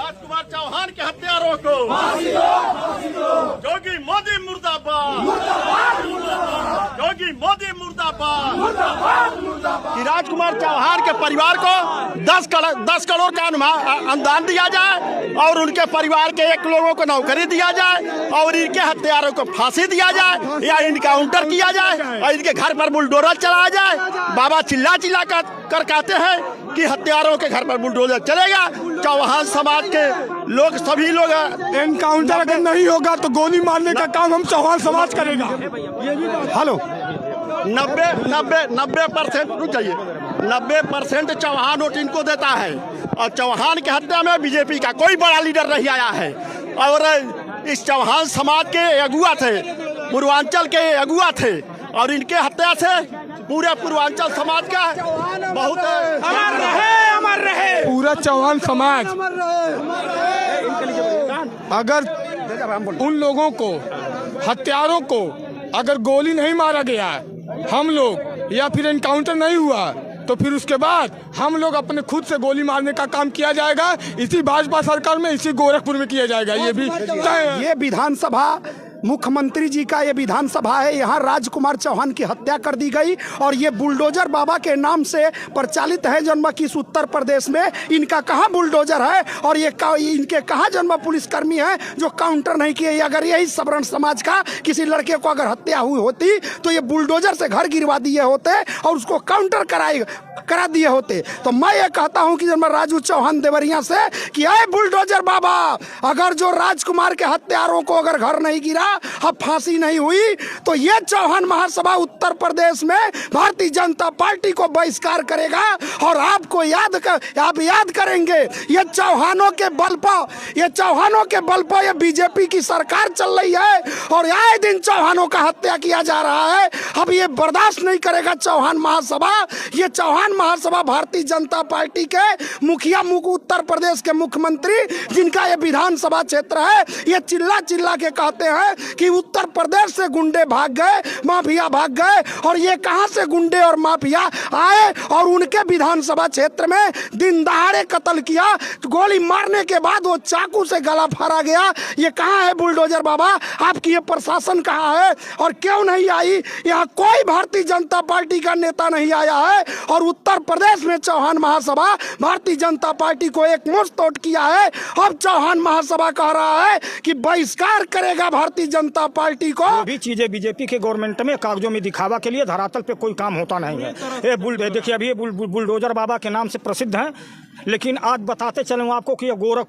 राजकुमार चौहान के हत्यारों को योगी मोदी मुर्दाबाद, योगी मोदी मुर्दाबाद। कि राजकुमार चौहान के परिवार को 10 करोड़ का अनुदान दिया जाए और उनके परिवार के 1 लोगों को नौकरी दिया जाए और इनके हत्यारों को फांसी दिया जाए या इनकाउंटर किया जाए और इनके घर पर बुलडोजर चलाया जाए। बाबा चिल्ला चिल्ला कर कहते हैं कि हत्यारों के घर पर बुलडोजर चलेगा। चौहान समाज के लोग सभी लोग एनकाउंटर अगर नहीं होगा तो गोली मारने का काम हम चौहान समाज करेगा। हेलो 90% रुक जाइए, 90% चौहान वोट इनको देता है और चौहान की हत्या में बीजेपी का कोई बड़ा लीडर नहीं आया है। और इस चौहान समाज के अगुआ थे, पूर्वांचल के अगुआ थे और इनके हत्या से पूरे पूर्वांचल समाज का बहुत अमर रहे पूरा चौहान समाज। अगर उन लोगों को, हत्यारों को अगर गोली नहीं मारा गया, हम लोग या फिर एनकाउंटर नहीं हुआ तो फिर उसके बाद हम लोग अपने खुद से गोली मारने का काम किया जाएगा। इसी भाजपा सरकार में, इसी गोरखपुर में किया जाएगा। ये भी ये विधानसभा मुख्यमंत्री जी का ये विधानसभा है। यहाँ राजकुमार चौहान की हत्या कर दी गई और ये बुलडोजर बाबा के नाम से प्रचालित है जन्म किस उत्तर प्रदेश में। इनका कहाँ बुलडोजर है और ये इनके कहाँ जन्म पुलिसकर्मी है जो काउंटर नहीं किए। अगर यही सवर्ण समाज का किसी लड़के को अगर हत्या हुई होती तो ये बुलडोजर से घर गिरवा दिए होते और उसको काउंटर करा दिए होते। तो मैं ये कहता हूँ कि जब मैं राजू चौहान देवरिया से कि आए बुलडोजर बाबा, अगर जो राजकुमार के हत्यारों को अगर घर नहीं गिरा, अब फांसी नहीं हुई तो ये चौहान महासभा उत्तर प्रदेश में भारतीय जनता पार्टी को बहिष्कार करेगा। और आपको आप याद करेंगे ये चौहानों के बल पर ये बीजेपी की सरकार चल रही है और आए दिन चौहानों का हत्या किया जा रहा है। अब ये बर्दाश्त नहीं करेगा चौहान महासभा। ये चौहान महासभा भारतीय जनता पार्टी के मुखिया उत्तर प्रदेश के मुख्यमंत्री जिनका ये विधानसभा क्षेत्र है, ये चिल्ला चिल्ला के कहते हैं कि उत्तर प्रदेश से गुंडे भाग गए, माफिया भाग गए। और ये कहां से गुंडे और माफिया आए और उनके विधानसभा क्षेत्र में दिन दहाड़े कत्ल किया, गोली मारने के बाद वो चाकू से गला फाड़ा गया। ये कहां है बुलडोजर बाबा? आपकी ये प्रशासन कहां है और क्यों नहीं आई? यहाँ कोई भारतीय जनता पार्टी का नेता नहीं आया है और उत्तर प्रदेश में चौहान महासभा भारतीय जनता पार्टी को एक मुश्त किया है। अब चौहान महासभा कह रहा है कि बहिष्कार करेगा भारतीय जनता पार्टी को। भी चीजें बीजेपी के गवर्नमेंट में कागजों में दिखावा के लिए, धरातल पे कोई काम होता नहीं है। ये देखिए अभी ये बुलडोजर बाबा के नाम से प्रसिद्ध है, लेकिन आज बताते चलूँ आपको कि ये गोरख